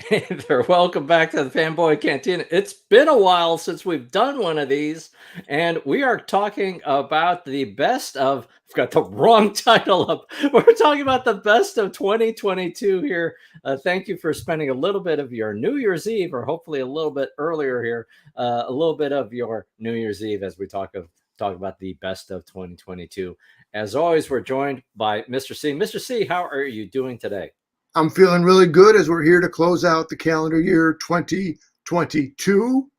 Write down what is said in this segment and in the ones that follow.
Hey there, welcome back to the Fanboy Cantina. It's been a while since we've done one of these, and we are talking about the best of, I've got the wrong title up. We're talking about the best of 2022 here. Thank you for spending a little bit of your New Year's Eve, or hopefully a little bit earlier here, a little bit of your New Year's Eve as we talk about the best of 2022. As always, we're joined by Mr. C. Mr. C, how are you doing today? I'm feeling really good as we're here to close out the calendar year 2022.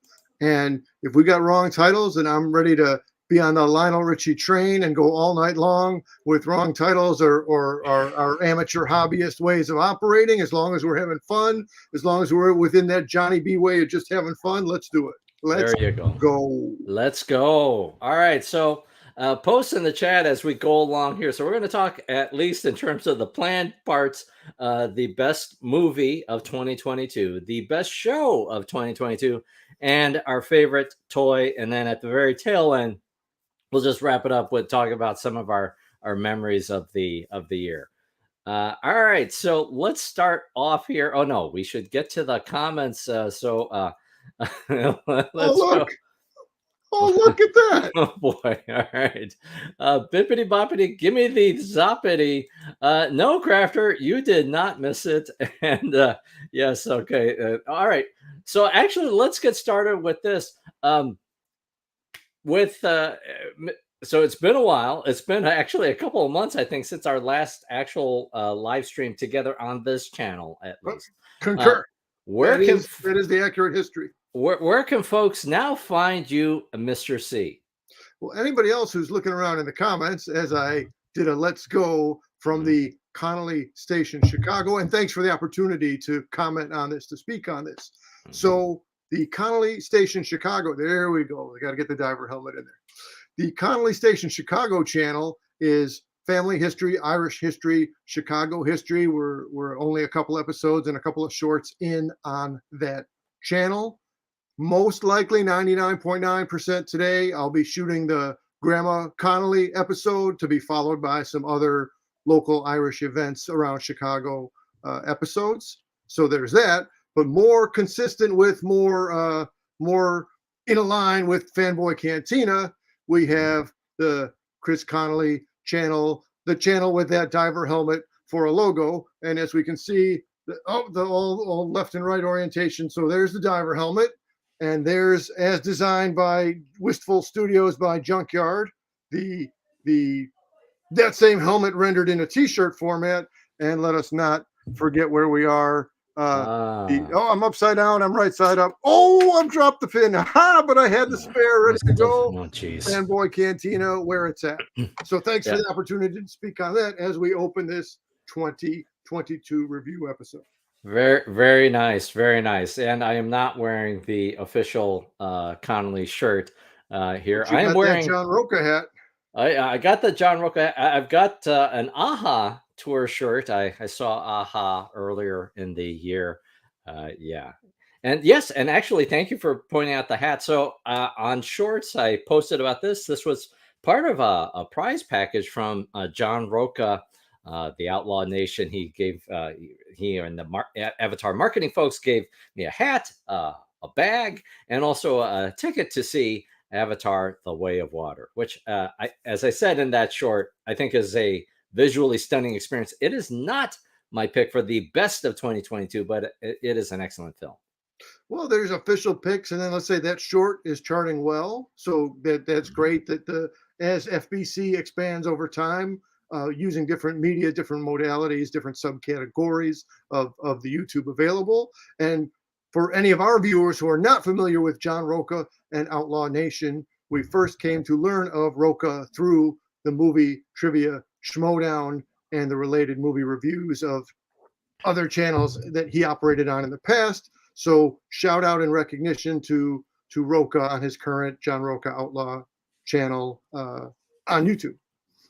And if we got wrong titles, then I'm ready to be on the Lionel Richie train and go all night long with wrong titles or our amateur hobbyist ways of operating. As long as we're having fun, as long as we're within that Johnny B way of just having fun, let's do it. Let's There you go. go. Let's go. All right. So, post in the chat as we go along here. So, we're going to talk, at least in terms of the planned parts, the best movie of 2022, the best show of 2022, and our favorite toy. And then at the very tail end, we'll just wrap it up with talking about some of our memories of the year. All right. So, let's start off here. Oh, no, we should get to the comments. Oh, Let's go. look. Oh, look at that. Oh boy. All right. Bippity boppity, give me the zoppity. No, Crafter, you did not miss it. And yes, okay. All right. So actually, let's get started with this. With so it's been a while. It's been actually a couple of months, I think, since our last actual live stream together on this channel, at least. Concur. Where that is the accurate history. Where can folks now find you, Mr. C? Well, anybody else who's looking around in the comments, as I did a let's go from the Connolly Station, Chicago, and thanks for the opportunity to comment on this, to speak on this. So the Connolly Station, Chicago, there we go. We got to get the diver helmet in there. The Connolly Station, Chicago channel is family history, Irish history, Chicago history. We're only a couple episodes and a couple of shorts in on that channel. Most likely 99.9% today, I'll be shooting the Grandma Connolly episode to be followed by some other local Irish events around Chicago episodes. So there's that, but more consistent with more in a line with Fanboy Cantina, we have the Chris Connolly channel, the channel with that diver helmet for a logo. And as we can see, the all left and right orientation. So there's the diver helmet. And there's, as designed by Wistful Studios by Junkyard, that same helmet rendered in a t-shirt format. And let us not forget where we are. I'm upside down. I'm right side up. Oh, I've dropped the pin. Ha! But I had the spare ready to go. Oh, geez. Fanboy Cantina, where it's at. So thanks for the opportunity to speak on that as we open this 2022 review episode. Very, very nice, very nice. And I am not wearing the official Connolly shirt here. I am wearing that John Roca hat. I got the John Roca. I've got an AHA tour shirt. I saw AHA earlier in the year. Yeah. And yes, and actually, thank you for pointing out the hat. So on Shorts, I posted about this. This was part of a prize package from John Roca, the Outlaw Nation. He gave he and the Avatar marketing folks gave me a hat, a bag, and also a ticket to see Avatar: The Way of Water, which, as I said in that short, I think is a visually stunning experience. It is not my pick for the best of 2022, but it is an excellent film. Well, there's official picks, and then let's say that short is charting well, so that's great. That as FBC expands over time, using different media, different modalities, different subcategories of the YouTube available, and for any of our viewers who are not familiar with John Roca and Outlaw Nation, we first came to learn of Roca through the movie Trivia Schmodown and the related movie reviews of other channels that he operated on in the past. So shout out and recognition to Roca on his current John Roca Outlaw channel on YouTube.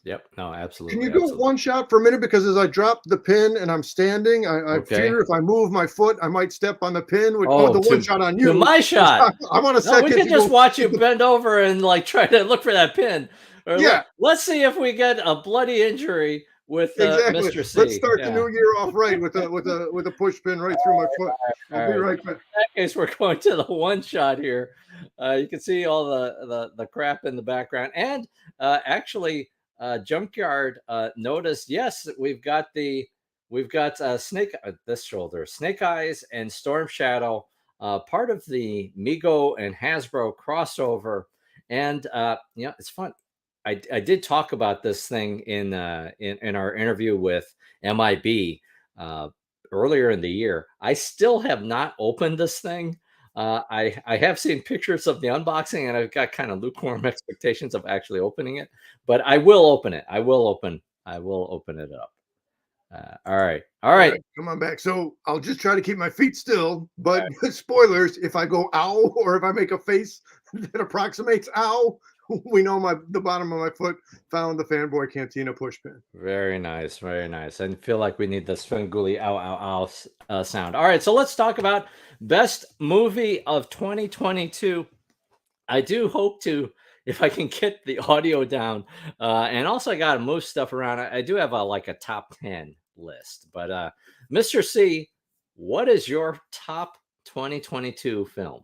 Yep. No, absolutely. Can you go one shot for a minute? Because as I drop the pin and I'm standing, I fear if I move my foot, I might step on the pin. The one shot on you. My shot. I want a second. We can just watch you bend over and like try to look for that pin. Let's see if we get a bloody injury with Exactly. Mr. Let's C. start the Yeah. new year off right with a push pin right through my foot. I'll All be right. right back. In that case, we're going to the one shot here. You can see all the crap in the background, and actually, Junkyard noticed. Yes, we've got Snake this shoulder, Snake Eyes, and Storm Shadow, part of the Mego and Hasbro crossover, and it's fun. I did talk about this thing in our interview with MIB. Uh, Earlier in the year. I still have not opened this thing. I have seen pictures of the unboxing, and I've got kind of lukewarm expectations of actually opening it. But I will open it. I will open it up. All right. All All right. right, come on back. So I'll just try to keep my feet still, but spoilers, if I go ow or if I make a face that approximates ow, we know the bottom of my foot found the Fanboy Cantina push pin. Very nice. Very nice. I feel like we need the Svengoolie ow ow ow sound. All right. So let's talk about best movie of 2022. I do hope to, if I can get the audio down, and also I got to move stuff around. I do have a top 10 list, but Mr. C, what is your top 2022 film?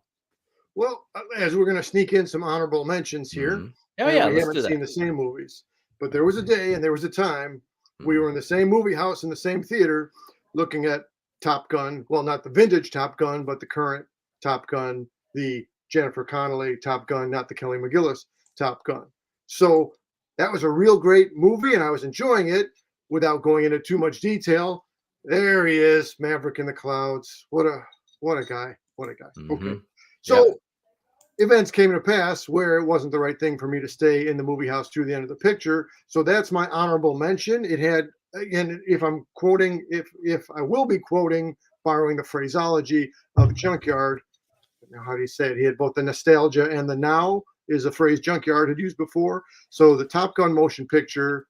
Well, as we're going to sneak in some honorable mentions here, Hmm. Oh and yeah, we let's haven't do that. seen the same movies, but there was a day and there was a time we were in Mhm. the same movie house in the same theater looking at Top Gun. Well, not the vintage Top Gun, but the current Top Gun, the Jennifer Connelly Top Gun, not the Kelly McGillis Top Gun. So that was a real great movie, and I was enjoying it without going into too much detail. There he is, Maverick in the clouds. What a guy! What a guy! Okay, Mhm. Yep. so events came to pass where it wasn't the right thing for me to stay in the movie house through the end of the picture. So that's my honorable mention. It had, again, if I'm quoting, if I will be quoting, borrowing the phraseology of Junkyard, how do you say it? He had both the nostalgia and the now is a phrase Junkyard had used before. So the Top Gun motion picture,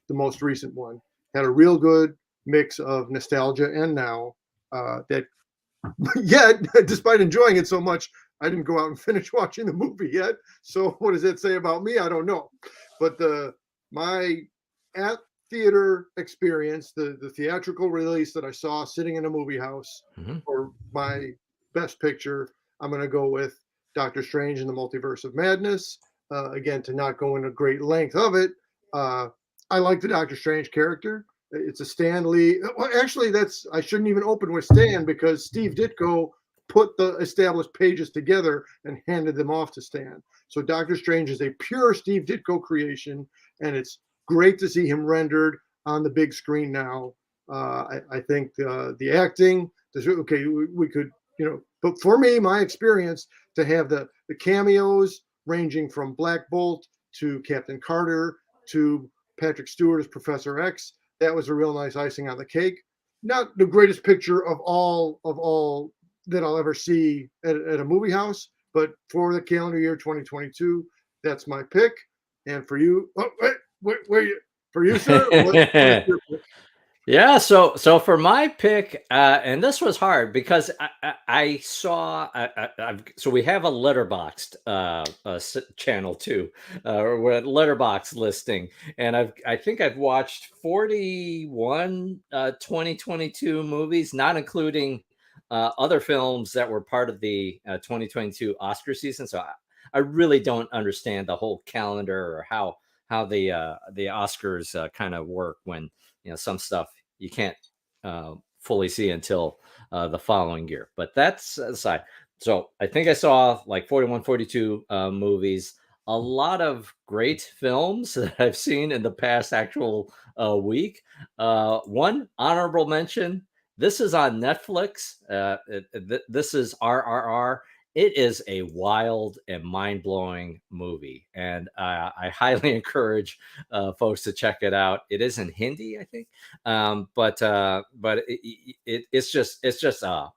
the most recent one, had a real good mix of nostalgia and now. That yet, despite enjoying it so much, I didn't go out and finish watching the movie yet. So what does that say about me? I don't know. But my at theater experience, the theatrical release that I saw sitting in a movie house Mhm. for my best picture, I'm going to go with Doctor Strange in the Multiverse of Madness. Again, to not go into great length of it, uh, I like the Doctor Strange character. It's a Stan Lee. Well, actually, that's I shouldn't even open with Stan because Steve Ditko put the established pages together and handed them off to Stan. So Doctor Strange is a pure Steve Ditko creation, and it's great to see him rendered on the big screen now. I think the acting, okay, we could, but for me, my experience to have the cameos ranging from Black Bolt to Captain Carter to Patrick Stewart as Professor X, that was a real nice icing on the cake. Not the greatest picture of all that I'll ever see at a movie house, but for the calendar year 2022, that's my pick. And for you, oh, wait, where you? For you, sir, what is your pick? Yeah, so for my pick, and this was hard because I saw so we have a letterboxed channel too, or we're at letterbox listing, and I think I've watched 41 2022 movies, not including other films that were part of the 2022 Oscar season. So I really don't understand the whole calendar or how the Oscars kind of work when some stuff you can't fully see until the following year. But that's aside. So I think I saw like 41, 42 movies, a lot of great films that I've seen in the past actual week. One honorable mention. This is on Netflix. This is RRR. It is a wild and mind blowing movie, and I highly encourage folks to check it out. It is in Hindi, I think, but it's just a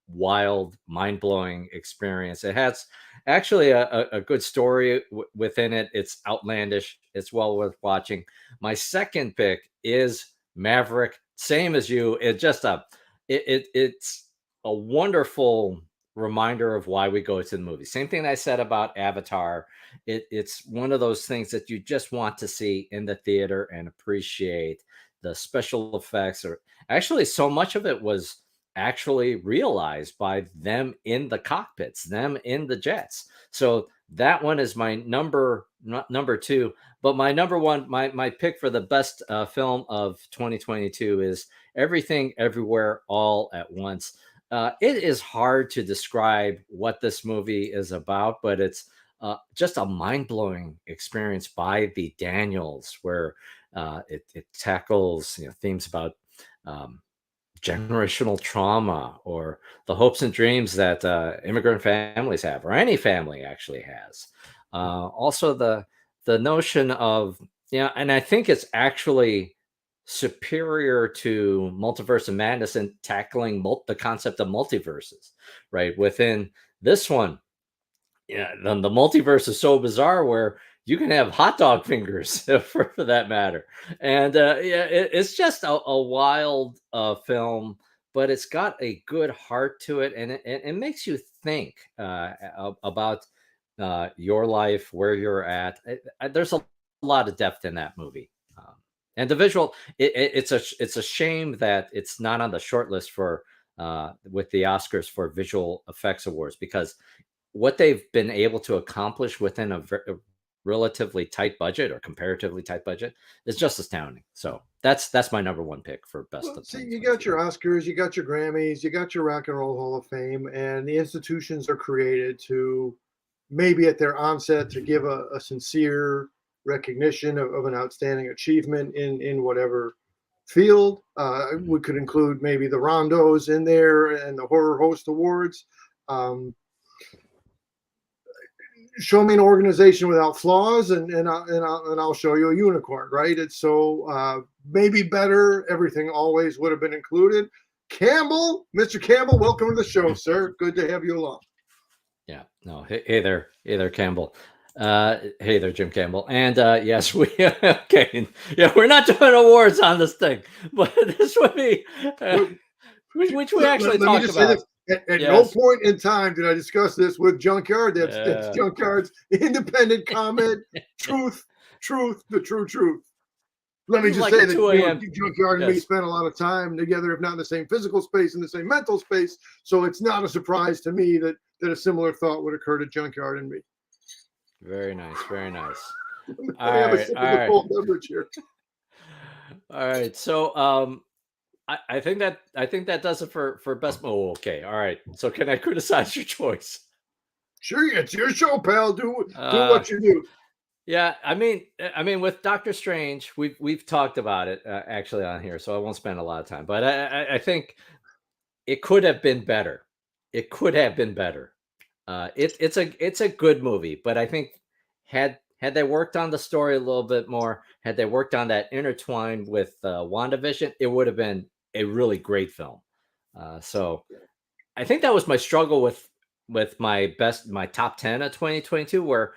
wild, mind blowing experience. It has actually a good story within it. It's outlandish. It's well worth watching. My second pick is Maverick. Same as you. It's a wonderful reminder of why we go to the movie. Same thing I said about Avatar. It's one of those things that you just want to see in the theater and appreciate the special effects, or actually so much of it was actually realized by them in the cockpits, them in the jets. So that one is my number two. But my number one, my pick for the best film of 2022 is Everything Everywhere All at Once. It is hard to describe what this movie is about, but it's just a mind blowing experience by the Daniels, where it tackles, themes about um, generational trauma, or the hopes and dreams that immigrant families have, or any family actually has. Also, the notion of, and I think it's actually superior to Multiverse of Madness in tackling the concept of multiverses, right? Within this one, the multiverse is so bizarre where you can have hot dog fingers for that matter. And it's just a wild film, but it's got a good heart to it, and it makes you think about your life, where you're at. There's a lot of depth in that movie. And the visual, it's a shame that it's not on the short list for with the Oscars for visual effects awards, because what they've been able to accomplish within a relatively tight budget, or comparatively tight budget, is just astounding. So that's my number one pick for best Well, of see, you got 2022. your Oscars, you got your Grammys, you got your Rock and Roll Hall of Fame, and the institutions are created to, maybe at their onset, to give a sincere recognition of an outstanding achievement in whatever field. We could include maybe the Rondos in there and the Horror Host Awards. Um, Show me an organization without flaws, and I'll show you a unicorn, right? It's so maybe better. Everything always would have been included. Campbell, Mr. Campbell, welcome to the show, sir. Good to have you along. Yeah. No. Hey there, Campbell. Hey there, Jim Campbell. And yes, we okay. Yeah, we're not doing awards on this thing, but this would be Well, which we actually let me talked just say about. this. At no Yes. point in time did I discuss this with Junkyard. That's Yeah. Junkyard's independent comment. Truth, the true truth. Let This me is just like say a that 2 a.m. Junkyard and me Yes. spent a lot of time together, if not in the same physical space, in the same mental space. So it's not a surprise to me that a similar thought would occur to Junkyard and me. Very nice. Very nice. Let All me have a right. sip All of the right. cold beverage here. All right. So I think that does it for best. Oh, okay. All right. So can I criticize your choice? Sure, it's your show, pal. Do Uh what you do. yeah, I mean with Doctor Strange, we've talked about it actually on here, so I won't spend a lot of time. But I think it could have been better. It could have been better. It's a good movie, but I think had they worked on the story a little bit more, had they worked on that intertwined with WandaVision, it would have been a really great film. So I think that was my struggle with my top 10 of 2022, where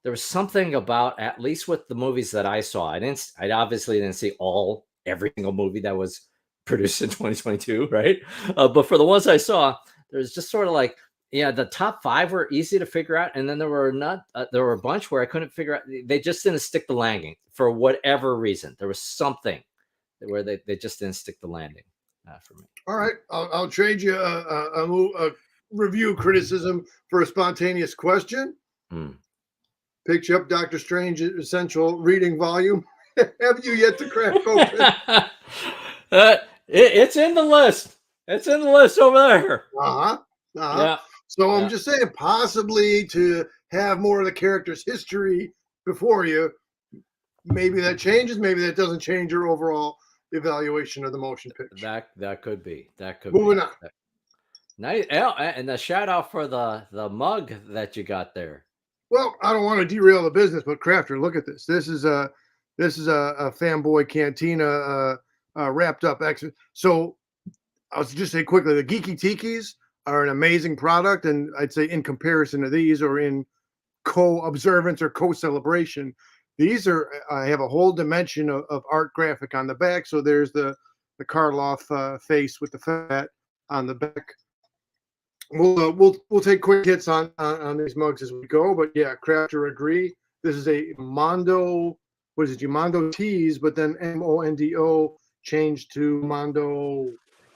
there was something about, at least with the movies that I saw. I obviously didn't see every single movie that was produced in 2022, right? But for the ones I saw, there's just sort of like, yeah, the top five were easy to figure out, and then there were a bunch where I couldn't figure out. They just didn't stick the landing for whatever reason. There was something where they just didn't stick the landing for me. All right, I'll trade you a review criticism for a spontaneous question. Hmm. Picked you up Doctor Strange Essential Reading Volume. Have you yet to crack open? It's in the list. It's in the list over there. Uh-huh. Uh-huh. Yeah. So I'm Yeah. just saying, possibly to have more of the character's history before you, maybe that changes, maybe that doesn't change your overall evaluation of the motion picture. That could be. That could Moving be. on. Nice. And the shout out for the mug that you got there. Well, I don't want to derail the business, but Crafter, look at this. This is a Fanboy Cantina wrapped up. So I'll just say quickly, the Geeky Tikis are an amazing product, and I'd say in comparison to these, or in co-observance or co-celebration, these are have a whole dimension of art graphic on the back. So there's the Karloff face with the fat on the back. We'll take quick hits on these mugs as we go, but yeah, Crafter agree. This is a Mondo. What is it? Mondo Tees, but then Mondo change to Mondo,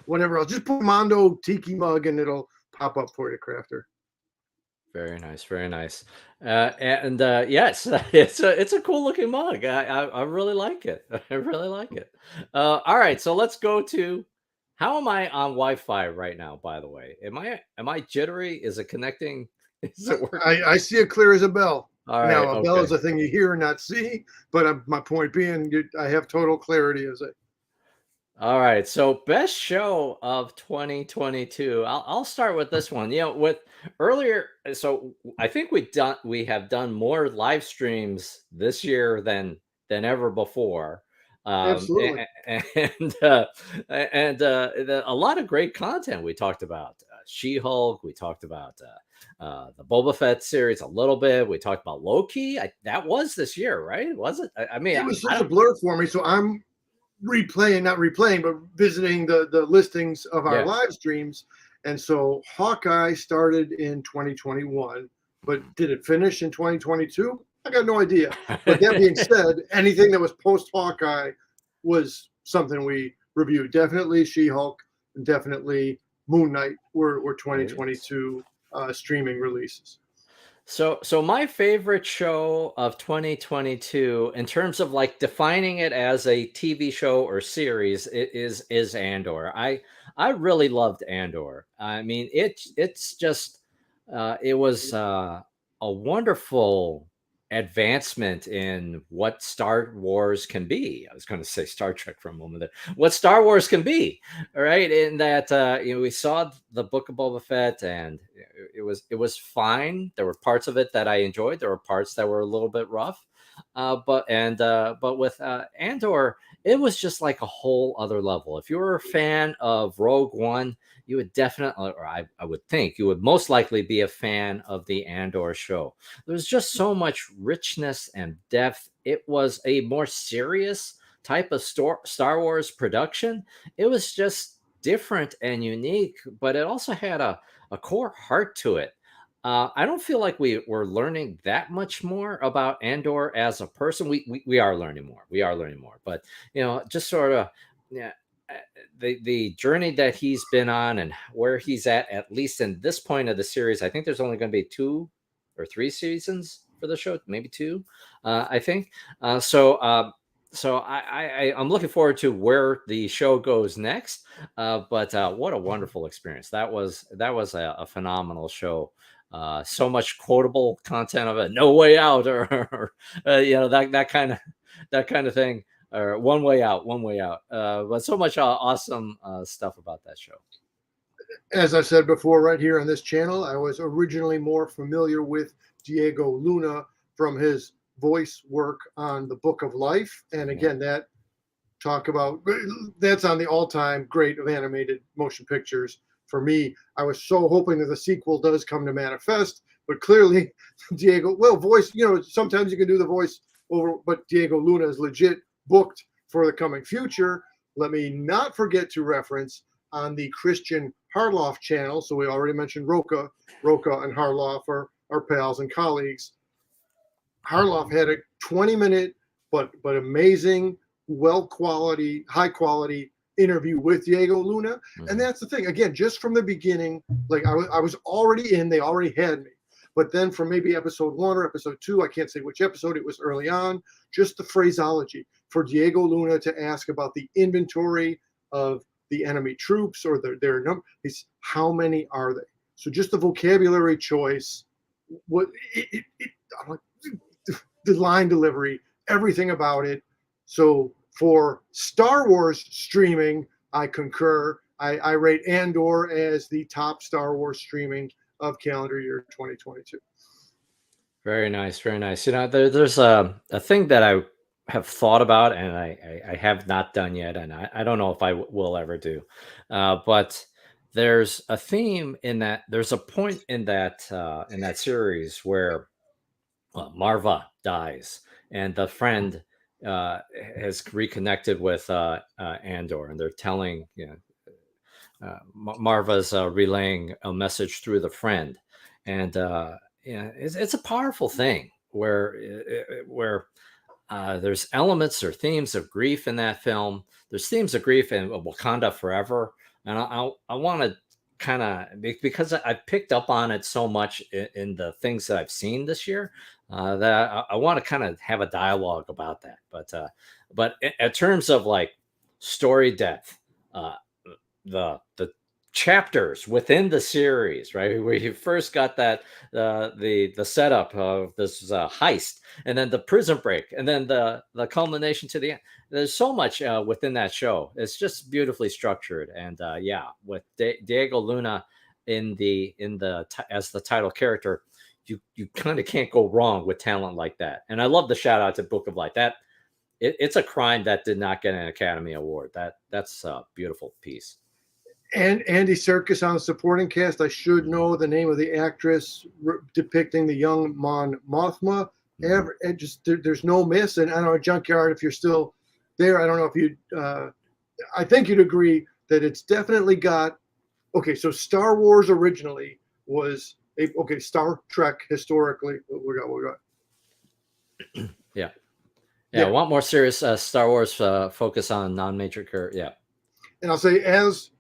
whatever else. Just put Mondo Tiki Mug and it'll pop up for you, Crafter. Very nice, very nice. And yes, it's a cool looking mug. I really like it. I really like it. All right, so let's go to how am I on Wi-Fi right now? By the way, am I jittery? Is it connecting? Is it working? I see it clear as a bell. All right, Now, a bell is okay. a thing you hear and not see, but my point being, I have total clarity as a All right, so best show of 2022. I'll start with this one. With earlier, so I think we have done more live streams this year than ever before, absolutely. and a lot of great content. We talked about She-Hulk. We talked about the Boba Fett series a little bit. We talked about Loki. That was this year, right? Was it? I mean, It was I such a don't. blur for me, so I'm replaying, not replaying, but visiting the listings of our Yeah. live streams. And so Hawkeye started in 2021, but did it finish in 2022? I got no idea. But that being said, anything that was post Hawkeye was something we reviewed. Definitely She-Hulk and definitely Moon Knight were Right. 2022 streaming releases. So my favorite show of 2022 in terms of like defining it as a TV show or series is Andor. I really loved Andor. I mean, it's just it was a wonderful advancement in what Star Wars can be. I was going to say Star Trek for a moment there. What Star Wars can be, all right? In that we saw the Book of Boba Fett, and it was fine. There were parts of it that I enjoyed. There were parts that were a little bit rough, but with Andor, it was just like a whole other level. If you were a fan of Rogue One, you would definitely, or I would think, you would most likely be a fan of the Andor show. There's just so much richness and depth. It was a more serious type of Star Wars production. It was just different and unique, but it also had a core heart to it. I don't feel like we were learning that much more about Andor as a person. We are learning more. We are learning more, but just sort of, yeah, uh, the journey that he's been on and where he's at least in this point of the series. I think there's only going to be 2 or 3 seasons for the show, maybe two, I think. I'm looking forward to where the show goes next. But what a wonderful experience! That was a phenomenal show. So much quotable content of it. No way out, or that kind of thing, or one way out, one way out. But so much awesome stuff about that show. As I said before, right here on this channel, I was originally more familiar with Diego Luna from his voice work on the Book of Life. And Yeah. again, talk about that's on the all-time great of animated motion pictures for me. I was so hoping that the sequel does come to manifest, but clearly Diego, well, voice, sometimes you can do the voice over, but Diego Luna is legit booked for the coming future. Let me not forget to reference on the Christian Harloff channel. So we already mentioned Roca and Harloff are pals and colleagues. Harloff had a 20-minute but amazing, high quality interview with Diego Luna. And Mhm. that's the thing. Again, just from the beginning, like I was already in, they already had me. But then from maybe episode 1 or episode 2, I can't say which episode, it was early on, just the phraseology for Diego Luna to ask about the inventory of the enemy troops or their number. How many are they? So just the vocabulary choice, what the line delivery, everything about it. So for Star Wars streaming, I concur. I rate Andor as the top Star Wars streaming of calendar year 2022. Very nice, very nice. There's a thing that I have thought about and I have not done yet, and I don't know if I will ever do. But there's a theme in that. There's a point in that series where Marva dies, and the friend has reconnected with Andor, and they're telling Marva's relaying a message through the friend, and it's a powerful thing where There's elements or themes of grief in that film. There's themes of grief in Wakanda Forever, and I want to kind of, because I picked up on it so much in the things that I've seen this year, that I want to kind of have a dialogue about that. But in terms of like story depth, uh, the chapters within the series, right, where you first got that the setup of this heist, and then the prison break, and then the culmination to the end. There's so much within that show. It's just beautifully structured, and yeah, with Diego Luna as the title character, you kind of can't go wrong with talent like that. And I love the shout out to Book of Light. It's a crime that did not get an Academy Award. That's a beautiful piece. And Andy Serkis on the supporting cast. I should know the name of the actress depicting the young Mon Mothma. There's no miss. And I don't know, Junkyard, if you're still there, I don't know if you. I think you'd agree that it's definitely got. Okay, so Star Wars originally was Star Trek historically. We got. Yeah. Yeah, I want more serious Star Wars focus on non-major characters. Yeah. And I'll say, as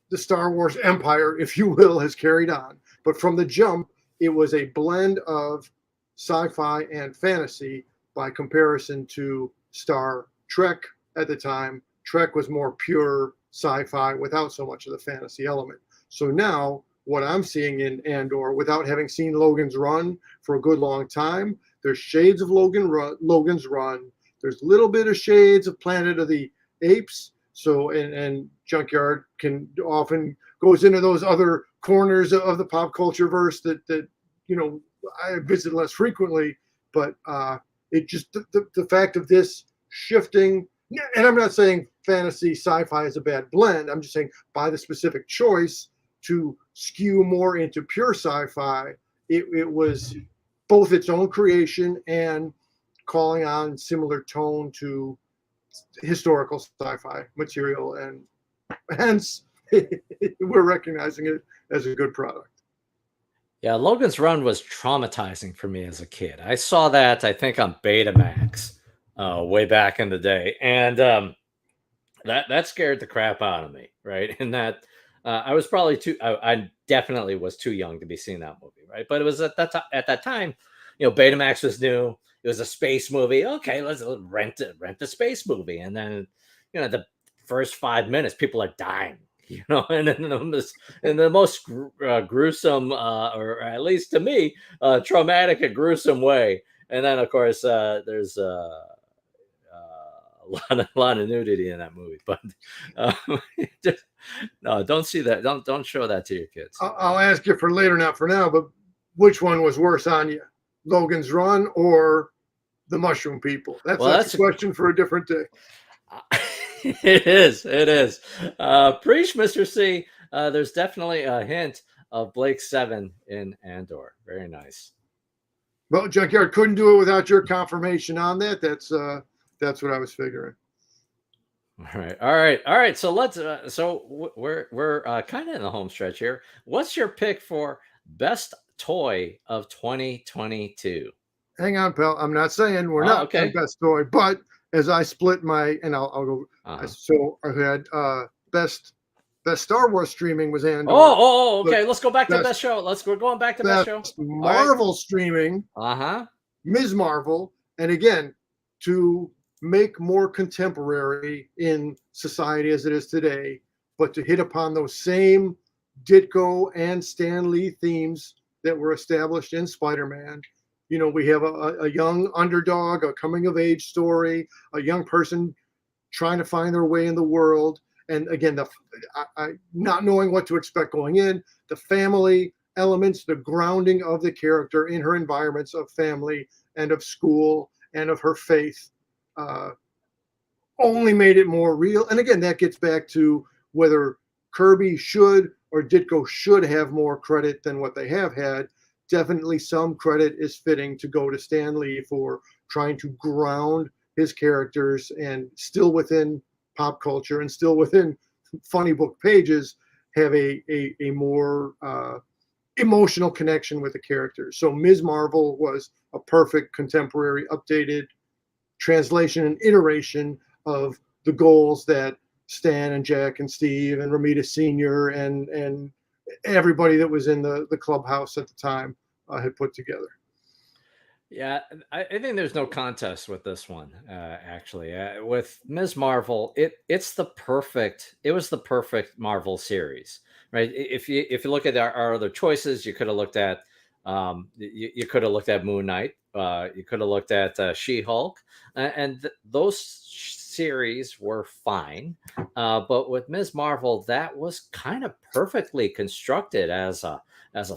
the Star Wars empire, if you will, has carried on. But from the jump, it was a blend of sci-fi and fantasy by comparison to Star Trek at the time. Trek was more pure sci-fi without so much of the fantasy element. So now what I'm seeing in Andor, without having seen Logan's Run for a good long time, there's shades of Logan's Run. There's a little bit of shades of Planet of the Apes. So, and Junkyard can often goes into those other corners of the pop culture verse that I visit less frequently. But it just the fact of this shifting, and I'm not saying fantasy sci-fi is a bad blend. I'm just saying by the specific choice to skew more into pure sci-fi, it was both its own creation and calling on similar tone to historical sci-fi material, and hence we're recognizing it as a good product. Yeah, Logan's Run was traumatizing for me as a kid. I saw that, I think, on Betamax way back in the day, and that scared the crap out of me, right? And that I was probably I definitely was too young to be seeing that movie, right? But it was at that time, Betamax was new. It was a space movie. Okay, let's rent the space movie, and then the first 5 minutes, people are dying, and in the most gruesome, or at least to me, traumatic and gruesome way. And then, of course, there's a lot of nudity in that movie, but just, no, don't see that. Don't show that to your kids. I'll ask you for later, not for now, but which one was worse on you, Logan's Run or the Mushroom People? That's a question for a different day. It is. Preach, Mr. C. There's definitely a hint of Blake 7 in Andor. Very nice. Well, Junkyard, couldn't do it without your confirmation on that. That's what I was figuring. All right. So let's. So we're kind of in the home stretch here. What's your pick for best toy of 2022? Hang on, pal. I'm not saying we're not okay. best toy, but as I split and I'll go. So I had best Star Wars streaming was Andor. Okay. Let's go back to best show. We're going back to best show. Marvel streaming. Ms. Marvel, and again, to make more contemporary in society as it is today, but to hit upon those same Ditko and Stan Lee themes that were established in Spider-Man. We have a young underdog, a coming of age story, a young person trying to find their way in the world. And again, not knowing what to expect going in, the family elements, the grounding of the character in her environments of family and of school and of her faith, only made it more real. And again, that gets back to whether Kirby should or Ditko should have more credit than what they have had. Definitely some credit is fitting to go to Stan Lee for trying to ground his characters and still within pop culture and still within funny book pages have a more emotional connection with the characters. So Ms. Marvel was a perfect contemporary, updated translation and iteration of the goals that Stan and Jack and Steve and Ramita Sr. and everybody that was in the clubhouse at the time had put together. Yeah, I think there's no contest with this one. Actually, with Ms. Marvel, it's the perfect. It was the perfect Marvel series, right? If you look at our other choices, you could have looked at you could have looked at Moon Knight. You could have looked at She-Hulk, and those series were fine. But with Ms. Marvel, that was kind of perfectly constructed as a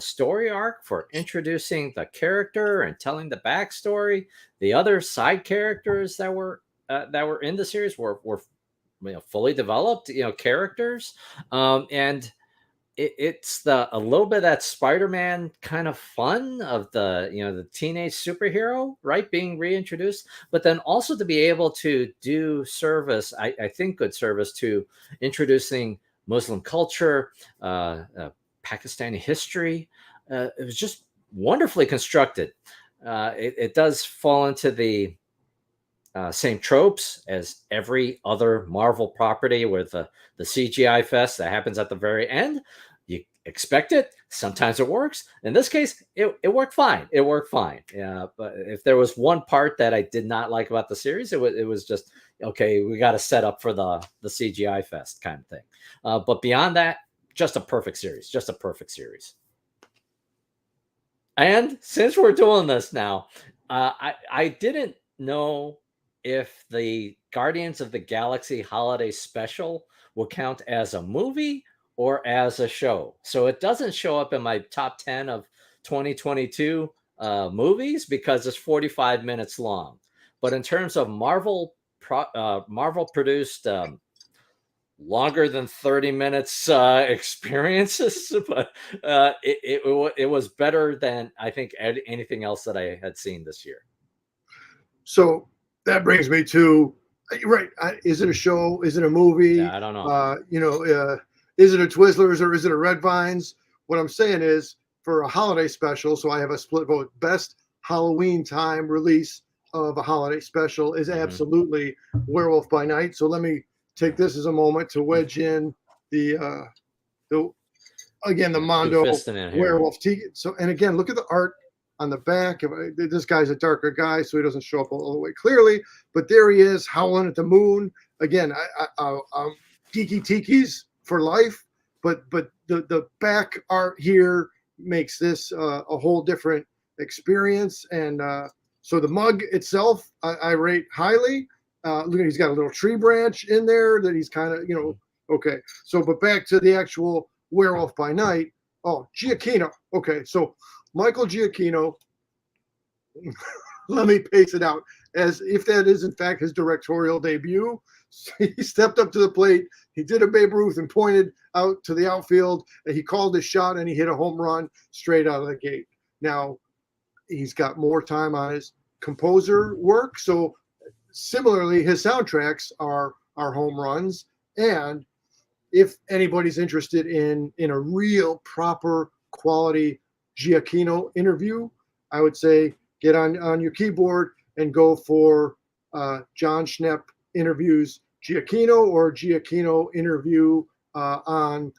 story arc for introducing the character and telling the backstory. The other side characters that were in the series were fully developed, characters, and it's the a little bit of that Spider-Man kind of fun of the teenage superhero, right, being reintroduced, but then also to be able to do service, I think good service to introducing Muslim culture, Pakistani history. It was just wonderfully constructed. It does fall into the same tropes as every other Marvel property with the CGI fest that happens at the very end. You expect it. Sometimes it works. In this case, it worked fine. It worked fine. Yeah, but if there was one part that I did not like about the series, it was just okay. We got to set up for the CGI fest kind of thing. But beyond that, just a perfect series. Just a perfect series. And since we're doing this now, I didn't know if the Guardians of the Galaxy Holiday Special will count as a movie or as a show. So it doesn't show up in my top 10 of 2022 movies because it's 45 minutes long. But in terms of Marvel produced longer than 30 minutes experiences, but it was better than I think anything else that I had seen this year. So that brings me to right. Is it a show? Is it a movie? Yeah, I don't know. Is it a Twizzlers or is it a Red Vines? What I'm saying is for a holiday special, so I have a split vote. Best Halloween time release of a holiday special is absolutely Werewolf by Night. So let me take this as a moment to wedge in the again the Mondo Werewolf T. So and again, look at the art on the back. This guy's a darker guy, so he doesn't show up all the way clearly. But there he is, howling at the moon. Again, I'm geeky tiki's for life. But the back art here makes this a whole different experience. And so the mug itself, I rate highly. Look, he's got a little tree branch in there that he's kind of, okay. So, but back to the actual Werewolf by Night. Oh, Giacchino. Okay, so Michael Giacchino, let me pace it out as if that is in fact his directorial debut. He stepped up to the plate. He did a Babe Ruth and pointed out to the outfield. And he called his shot and he hit a home run straight out of the gate. Now, he's got more time on his composer work. So similarly, his soundtracks are home runs. And if anybody's interested in a real proper quality Giacchino interview, I would say get on your keyboard and go for John Schnepp interviews Giacchino or Giacchino interview on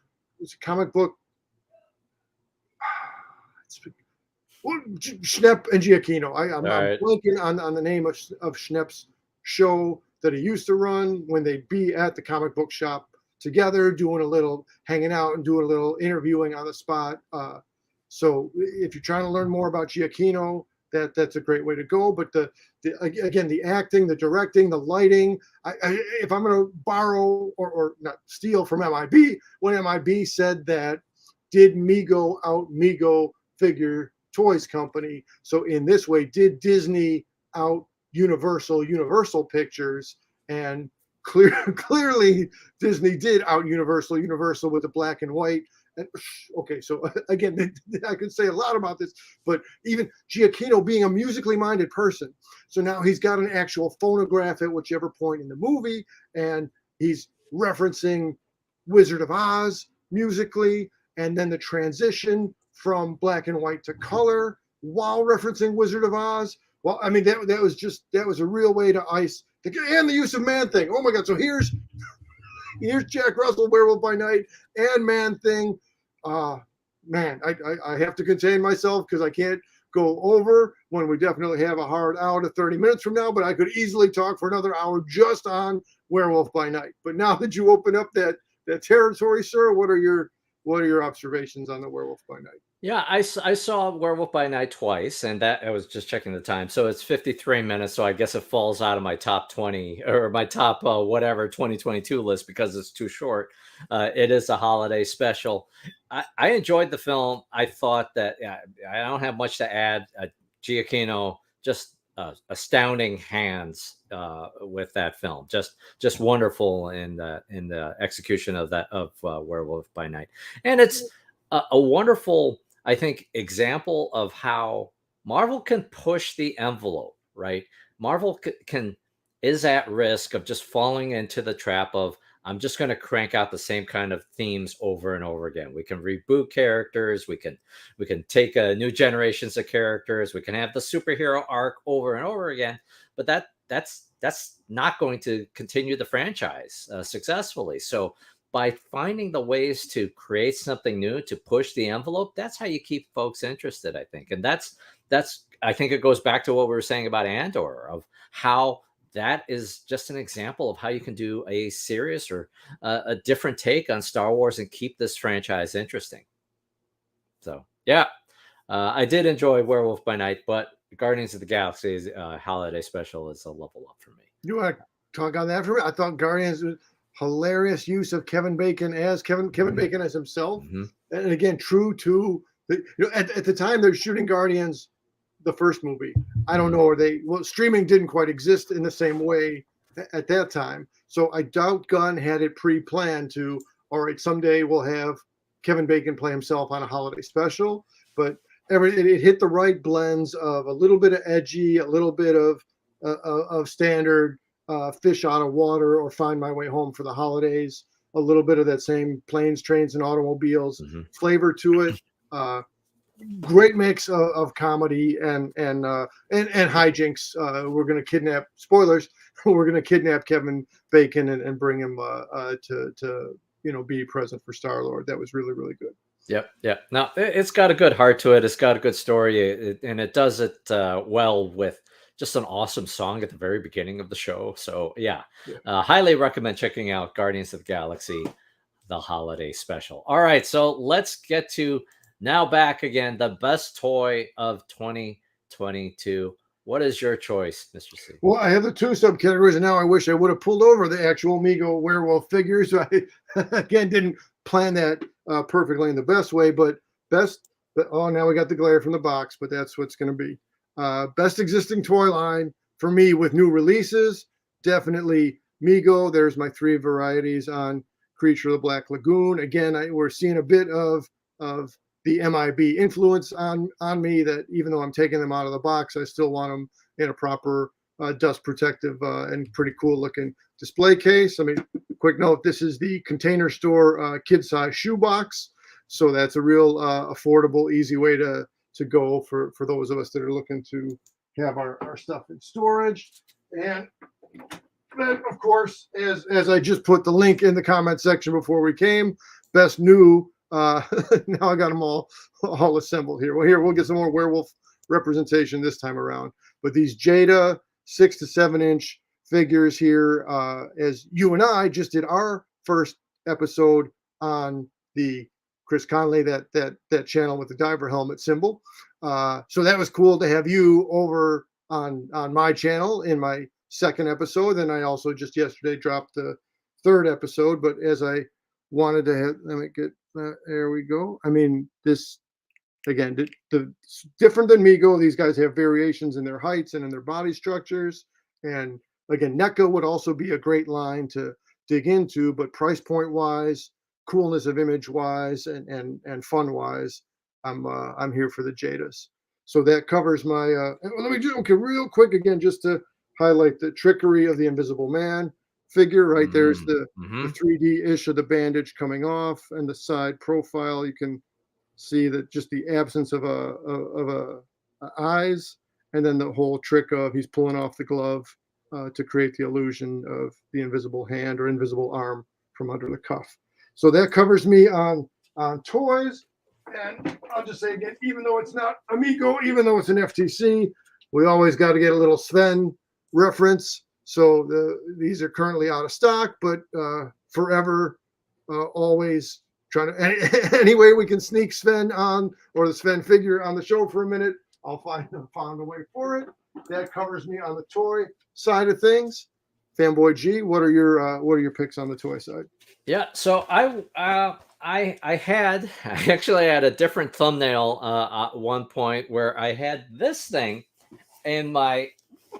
comic book. Schnepp and Giacchino. I'm blanking on the name of Schnepp's show that he used to run when they'd be at the comic book shop together, doing a little hanging out and doing a little interviewing on the spot. So if you're trying to learn more about Giacchino, that's a great way to go. But again, the acting, the directing, the lighting. If I'm going to borrow or not steal from MIB, when MIB said that did Mego out Mego figure toys company. So in this way, did Disney out Universal Pictures, and clearly Disney did out Universal with the black and white. And, okay, so again, I could say a lot about this, but even Giacchino being a musically minded person, so now he's got an actual phonograph at whichever point in the movie, and he's referencing Wizard of Oz musically, and then the transition from black and white to color while referencing Wizard of Oz. Well, I mean that was a real way to ice and the use of Man Thing. Oh my God! So here's Jack Russell, Werewolf by Night, and Man Thing. Uh, man, I have to contain myself because I can't go over when we definitely have a hard hour to 30 minutes from now, but I could easily talk for another hour just on Werewolf by Night. But now that you open up that territory, sir, what are your observations on the Werewolf by Night? Yeah, I saw Werewolf by Night twice, and that I was just checking the time. So it's 53 minutes. So I guess it falls out of my top 20 or my top whatever 2022 list because it's too short. It is a holiday special. I enjoyed the film. I thought that I don't have much to add. Giacchino just astounding hands with that film. Just wonderful in the execution of that of Werewolf by Night, and it's a wonderful, I think, example of how Marvel can push the envelope, right? Marvel can is at risk of just falling into the trap of I'm just going to crank out the same kind of themes over and over again. We can reboot characters, we can take new generations of characters, we can have the superhero arc over and over again, but that's not going to continue the franchise successfully. So by finding the ways to create something new to push the envelope, that's how you keep folks interested, I think. And that's I think it goes back to what we were saying about Andor, of how that is just an example of how you can do a serious or a different take on Star Wars and keep this franchise interesting. So yeah, I did enjoy Werewolf by Night, but Guardians of the Galaxy's holiday special is a level up for me. You want to talk on that for me? I thought Guardians was hilarious use of Kevin Bacon as Kevin Bacon as himself, and again true to at the time they're shooting Guardians, the first movie. I don't know, streaming didn't quite exist in the same way at that time, so I doubt Gunn had it pre-planned to. All right, someday we'll have Kevin Bacon play himself on a holiday special, but it hit the right blends of a little bit of edgy, a little bit of standard fish out of water or find my way home for the holidays, a little bit of that same planes, trains, and automobiles flavor to it. Great mix of comedy and hijinks. We're going to kidnap, spoilers, we're going to kidnap Kevin Bacon and bring him to be present for Star-Lord. That was really, really good. Yep. Now it's got a good heart to it. It's got a good story, and it does it well with just an awesome song at the very beginning of the show. So yeah, highly recommend checking out Guardians of the Galaxy, the holiday special. All right, so let's get to now back again, the best toy of 2022. What is your choice, Mr. C? Well, I have the two subcategories, and now I wish I would have pulled over the actual Mego werewolf figures. I again didn't plan that perfectly in the best way, but now we got the glare from the box, but that's what's going to be. Best existing toy line for me with new releases, definitely Mego. There's my three varieties on Creature of the Black Lagoon. Again, we're seeing a bit of the MIB influence on me, that even though I'm taking them out of the box, I still want them in a proper dust protective and pretty cool looking display case. I mean, quick note, this is the Container Store kid size shoebox. So that's a real affordable, easy way to go for those of us that are looking to have our stuff in storage. And then, of course, as I just put the link in the comment section before we came, best new. Now I got them all assembled here. Well, here we'll get some more werewolf representation this time around. But these Jada 6 to 7 inch figures here, as you and I just did our first episode on the Chris Conley, that channel with the diver helmet symbol. So that was cool to have you over on my channel in my second episode. And I also just yesterday dropped the third episode. But as I wanted to have, let me get there we go. I mean, this again, the different than Mego. These guys have variations in their heights and in their body structures. And again, NECA would also be a great line to dig into, but price point wise, coolness of image wise, and fun wise, I'm here for the Jadas. So that covers my. Let me do real quick again, just to highlight the trickery of the Invisible Man figure. Right there's the 3D ish of the bandage coming off, and the side profile. You can see that just the absence of a eyes, and then the whole trick of he's pulling off the glove to create the illusion of the invisible hand or invisible arm from under the cuff. So that covers me on toys. And I'll just say again, even though it's not Amigo, even though it's an FTC, we always got to get a little Sven reference. So these are currently out of stock, but forever, always trying to any way we can sneak Sven on, or the Sven figure on the show for a minute. I'll find a way for it. That covers me on the toy side of things. Fanboy G, what are your picks on the toy side? Yeah, so I actually had a different thumbnail at one point where I had this thing in my,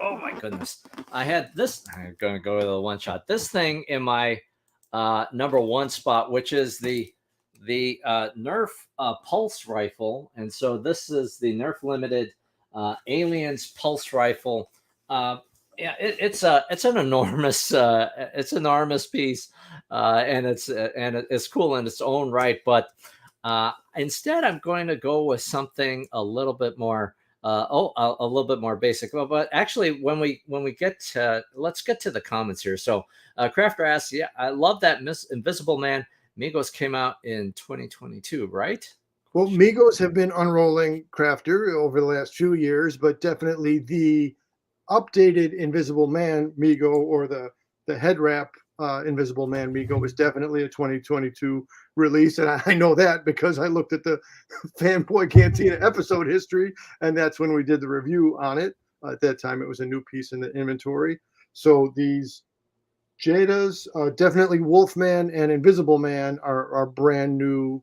oh my goodness, I had this. I'm going to go to the one shot. This thing in my number one spot, which is the Nerf pulse rifle, and so this is the Nerf limited Aliens pulse rifle. Yeah, it's an enormous piece, and it's cool in its own right. But instead, I'm going to go with something a little bit more a little bit more basic. Well, but actually, when we get to, let's get to the comments here. So Crafter asks, yeah, I love that Miss Invisible Man. Migos came out in 2022, right? Well, Migos have been unrolling Crafter over the last few years, but definitely the updated Invisible Man Migo, or the head wrap Invisible Man Migo, was definitely a 2022 release. And I know that because I looked at the Fanboy Cantina episode history, and that's when we did the review on it. At that time, it was a new piece in the inventory. So these Jadas, definitely Wolfman and Invisible Man are brand new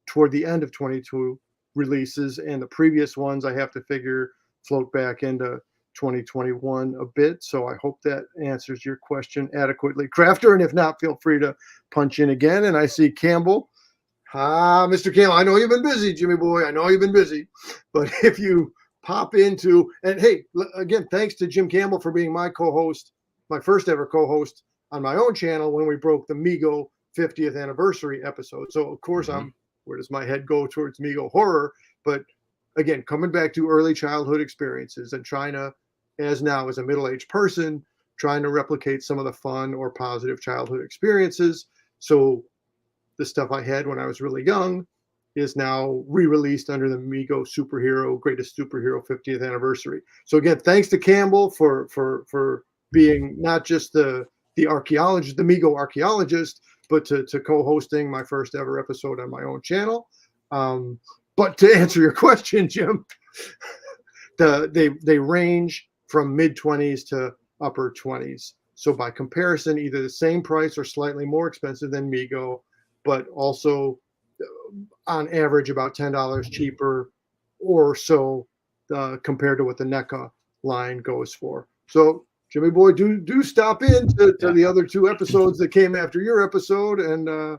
toward the end of 22 releases, and the previous ones I have to figure float back into 2021 a bit. So I hope that answers your question adequately, Crafter. And if not, feel free to punch in again. And I see Campbell. Mr. Campbell, I know you've been busy, Jimmy boy. I know you've been busy. But if you pop into, and hey, again, thanks to Jim Campbell for being my co-host, my first ever co-host on my own channel when we broke the Migo 50th anniversary episode. So of course, where does my head go towards Migo horror? But again, coming back to early childhood experiences and trying to, as now as a middle-aged person, trying to replicate some of the fun or positive childhood experiences. So the stuff I had when I was really young is now re-released under the Migo Greatest Superhero 50th anniversary. So again, thanks to Campbell for being not just the archaeologist, the Migo archaeologist, but to co-hosting my first ever episode on my own channel. But to answer your question, Jim, they range from mid-20s to upper 20s. So by comparison, either the same price or slightly more expensive than Migo, but also on average about $10 cheaper or so compared to what the NECA line goes for. So Jimmy boy, do stop in to the other two episodes that came after your episode. And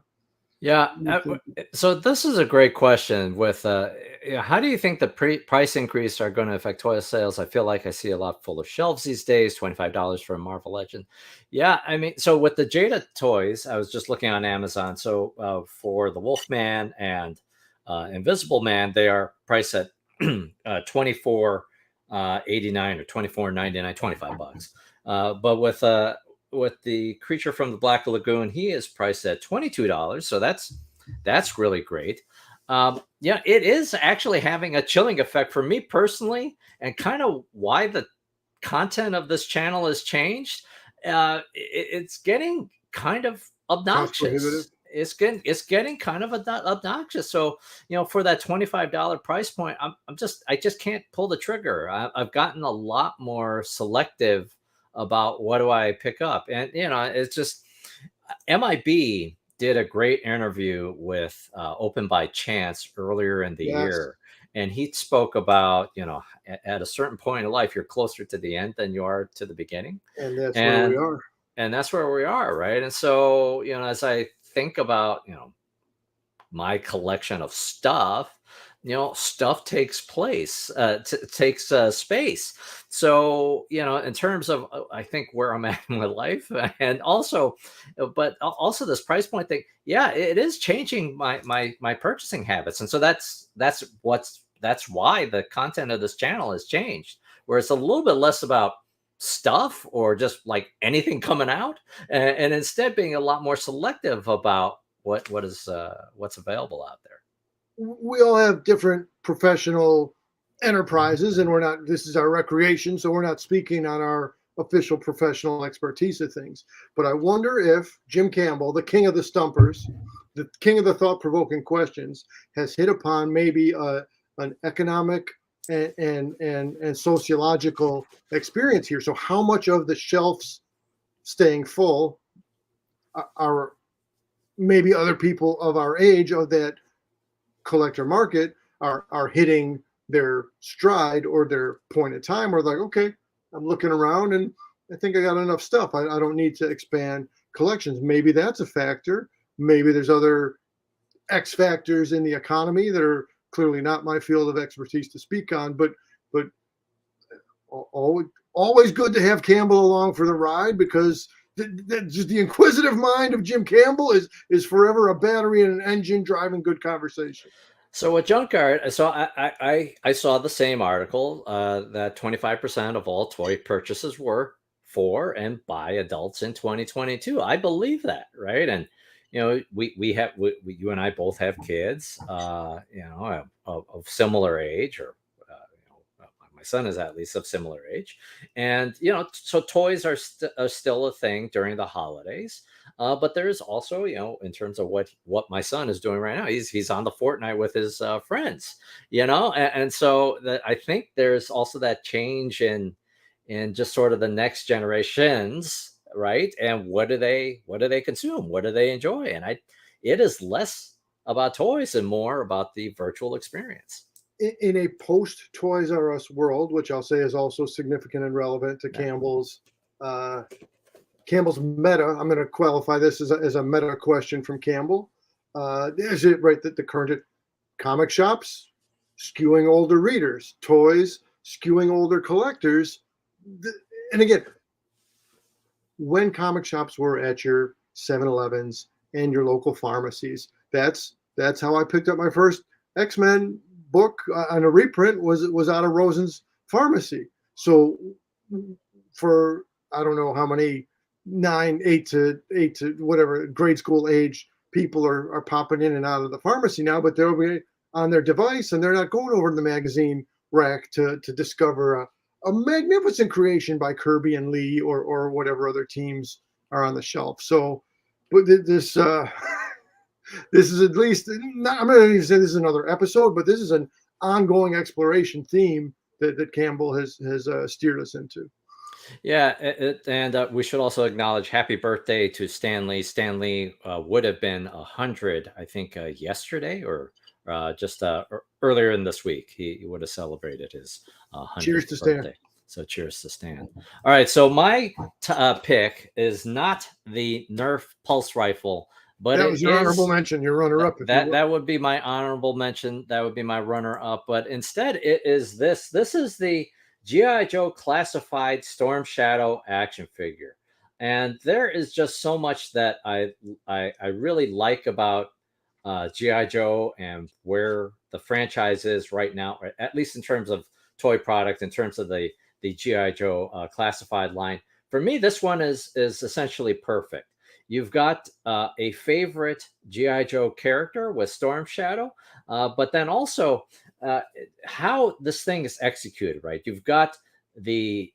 so this is a great question with how do you think the price increase are going to affect toy sales? I feel like I see a lot full of shelves these days, $25 for a Marvel Legend. Yeah, I mean, so with the Jada toys, I was just looking on Amazon. So for the Wolfman and Invisible Man, they are priced at $24.89 or $24.99, $25. But with the Creature from the Black Lagoon, he is priced at $22. So that's really great. Yeah, it is actually having a chilling effect for me personally, and kind of why the content of this channel has changed. It's getting kind of obnoxious. It's getting kind of obnoxious. So, for that $25 price point, I just can't pull the trigger. I've gotten a lot more selective about what do I pick up. And, it's just, MIB did a great interview with Open by Chance earlier in the year. And he spoke about, at a certain point in life, you're closer to the end than you are to the beginning. And that's where we are. And that's where we are, right? And so, as I think about, my collection of stuff, stuff takes place, takes space. So, in terms of, I think where I'm at in my life, and also this price point thing, yeah, it is changing my purchasing habits. And so that's why the content of this channel has changed. where it's a little bit less about stuff or just like anything coming out, and instead being a lot more selective about what's available out there. We all have different professional enterprises, and we're not, this is our recreation, so we're not speaking on our official professional expertise of things. But I wonder if Jim Campbell, the king of the stumpers, the king of the thought-provoking questions, has hit upon maybe an economic and sociological experience here. So how much of the shelves staying full are maybe other people of our age, of that collector market, are hitting their stride or their point of time, where like, okay, I'm looking around and I think I got enough stuff. I don't need to expand collections. Maybe that's a factor. Maybe there's other X factors in the economy that are clearly not my field of expertise to speak on, but always good to have Campbell along for the ride, because just the inquisitive mind of Jim Campbell is forever a battery and an engine driving good conversation. So with junkyard, so I saw the same article that 25% of all toy purchases were for and by adults in 2022. I believe that, right? And you and I both have kids, of similar age, or my son is at least of similar age, and so toys are still a thing during the holidays. But there's also, in terms of what my son is doing right now, he's on the Fortnite with his friends, and so that I think there's also that change in just sort of the next generations, right? And what do they consume? What do they enjoy? And it is less about toys and more about the virtual experience. In a post Toys R Us world, which I'll say is also significant and relevant to Yeah. uh, Campbell's meta. I'm going to qualify this as a meta question from Campbell. Is it right that the current comic shops skewing older readers, toys skewing older collectors? And again, when comic shops were at your 7-Elevens and your local pharmacies, that's how I picked up my first X-Men book on a reprint, was out of Rosen's pharmacy. So for I don't know how many 8 to whatever grade school age people are popping in and out of the pharmacy now, but they'll be on their device and they're not going over to the magazine rack to discover a magnificent creation by Kirby and Lee or whatever other teams are on the shelf. So, but this this is at least not, I'm not even say this is another episode, but this is an ongoing exploration theme that Campbell has steered us into. Yeah, and we should also acknowledge happy birthday to Stanley. Stanley would have been 100, I think, yesterday or just earlier in this week. He would have celebrated his Cheers 100th to Stan. birthday. So cheers to Stan. All right, so my pick is not the Nerf pulse rifle, but That it was your honorable is mention, your runner up, if you that will. that would be my honorable mention. That would be my runner up. But instead, it is this. This is the GI Joe classified Storm Shadow action figure, and there is just so much that I really like about GI Joe and where the franchise is right now, at least in terms of toy product, in terms of the GI Joe classified line. For me, this one is essentially perfect. You've got a favorite GI Joe character with Storm Shadow, but then also uh, how this thing is executed. Right, you've got the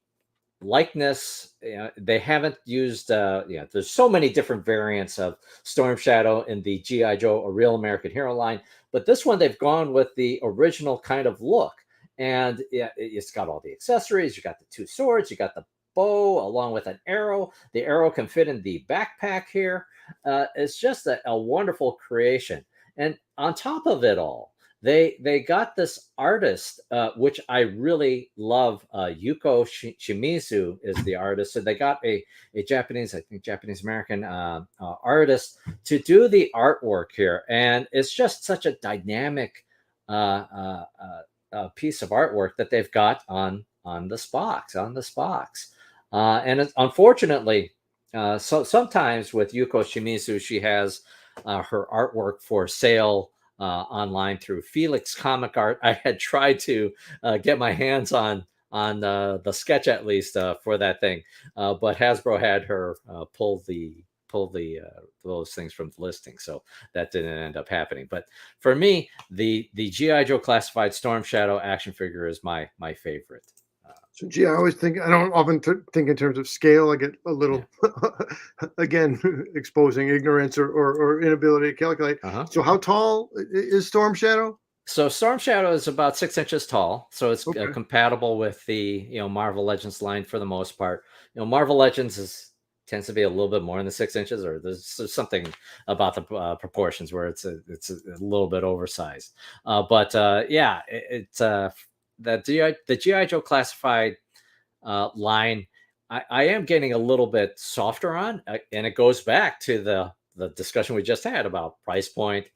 likeness. They haven't used. There's so many different variants of Storm Shadow in the GI Joe: A Real American Hero line, but this one they've gone with the original kind of look, and it's got all the accessories. You got the two swords. You got the bow along with an arrow. The arrow can fit in the backpack here. It's just a wonderful creation. And on top of it all, they got this artist, which I really love. Yuko Shimizu is the artist. So they got a Japanese, I think Japanese American artist to do the artwork here, and it's just such a dynamic piece of artwork that they've got on this box, and unfortunately, so sometimes with Yuko Shimizu, she has her artwork for sale online through Felix Comic Art. I had tried to get my hands on the sketch at least for that thing. But Hasbro had her pull the those things from the listing, so that didn't end up happening. But for me, the GI Joe classified Storm Shadow action figure is my favorite. Uh, So, gee, I always think I don't often think in terms of scale. I get a yeah. little, again, exposing ignorance or inability to calculate. Uh-huh. So, how tall is Storm Shadow? So Storm Shadow is about 6 inches tall, so it's Okay. compatible with the Marvel Legends line for the most part. Marvel Legends is tends to be a little bit more than the 6 inches, or there's something about the proportions where it's a little bit oversized. But yeah, it's the GI Joe classified line. I am getting a little bit softer on, and it goes back to the discussion we just had about price point,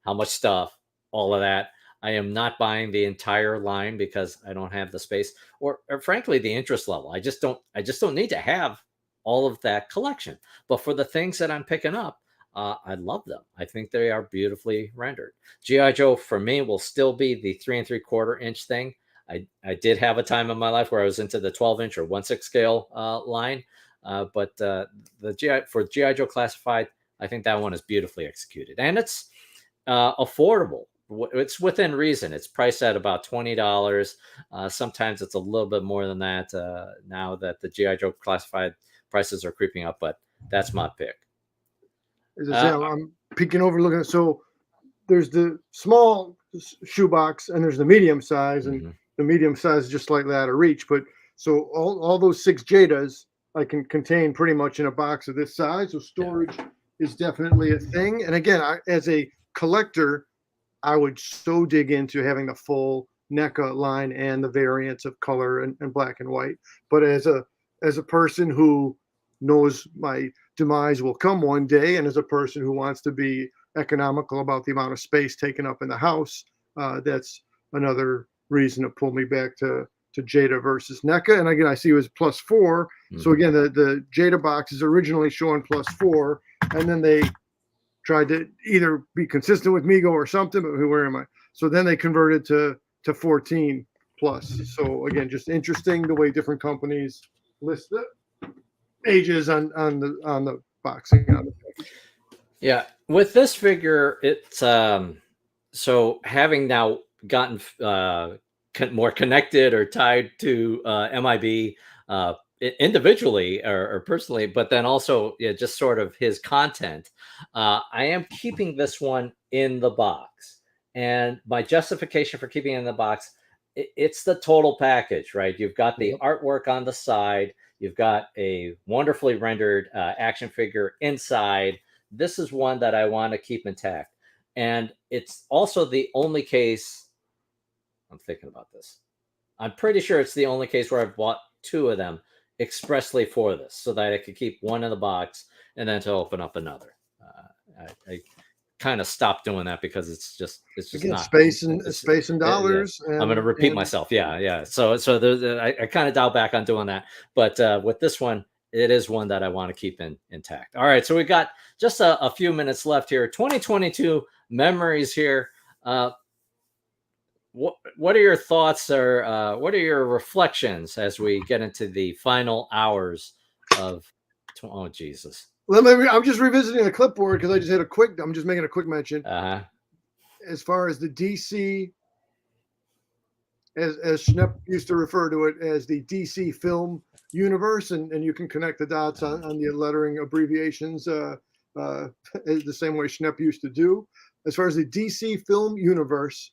how much stuff, all of that. I am not buying the entire line because I don't have the space, or frankly, the interest level. I just don't need to have all of that collection. But for the things that I'm picking up, I love them. I think they are beautifully rendered. GI Joe for me will still be the 3 3/4 inch thing. I did have a time in my life where I was into the 12-inch or 1/6 scale line, but the GI Joe Classified, I think that one is beautifully executed, and it's affordable. It's within reason. It's priced at about $20. Sometimes it's a little bit more than that now that the GI Joe Classified prices are creeping up, but that's my pick. As I say, Uh, I'm peeking over looking at. So, there's the small shoebox and there's the medium size, and mhm. the medium size is just slightly out of reach. But so all those six Jadas I can contain pretty much in a box of this size. So Yeah. storage is definitely a thing. And again, as a collector, I would so dig into having the full NECA line and the variants of color and black and white. But as a person who knows my demise will come one day, and as a person who wants to be economical about the amount of space taken up in the house, that's another reason to pull me back to Jada versus NECA. And again, I see it was +4. So Mhm. again, the Jada box is originally showing +4, and then they tried to either be consistent with Migo or something, but where am I? So then they converted to 14 plus. So again, just interesting the way different companies list the ages on the boxing on the packaging. Yeah, with this figure, it's so having now gotten more connected or tied to MIB individually or personally, but then also, yeah, just sort of his content. I am keeping this one in the box, and my justification for keeping it in the box, it's the total package, right? You've got the Yep. artwork on the side, you've got a wonderfully rendered action figure inside. This is one that I want to keep intact. And it's also the only case, I'm thinking about this. I'm pretty sure it's the only case where I've bought two of them expressly for this so that I could keep one in the box and then to open up another. I kind of stopped doing that because it's just Again, not it's space and yeah. dollars I'm going to repeat and myself. Yeah, yeah. So I kind of dial back on doing that, but with this one, it is one that I want to keep intact. All right, so we got just a few minutes left here. 2022 memories here. Uh, what are your thoughts, or what are your reflections as we get into the final hours of? Oh Jesus. I'm just revisiting the clipboard because I just had a quick. I'm just making a quick mention Uh-huh. as far as the DC, as Schnepp used to refer to it as the DC film universe, and you can connect the dots on the lettering abbreviations the same way Schnepp used to do. As far as the DC film universe,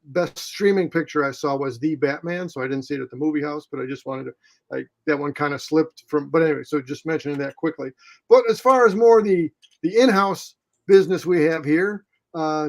best streaming picture I saw was The Batman, so I didn't see it at the movie house, but I just wanted to, like, that one kind of slipped from, but anyway, so just mentioning that quickly. But as far as more the in-house business we have here,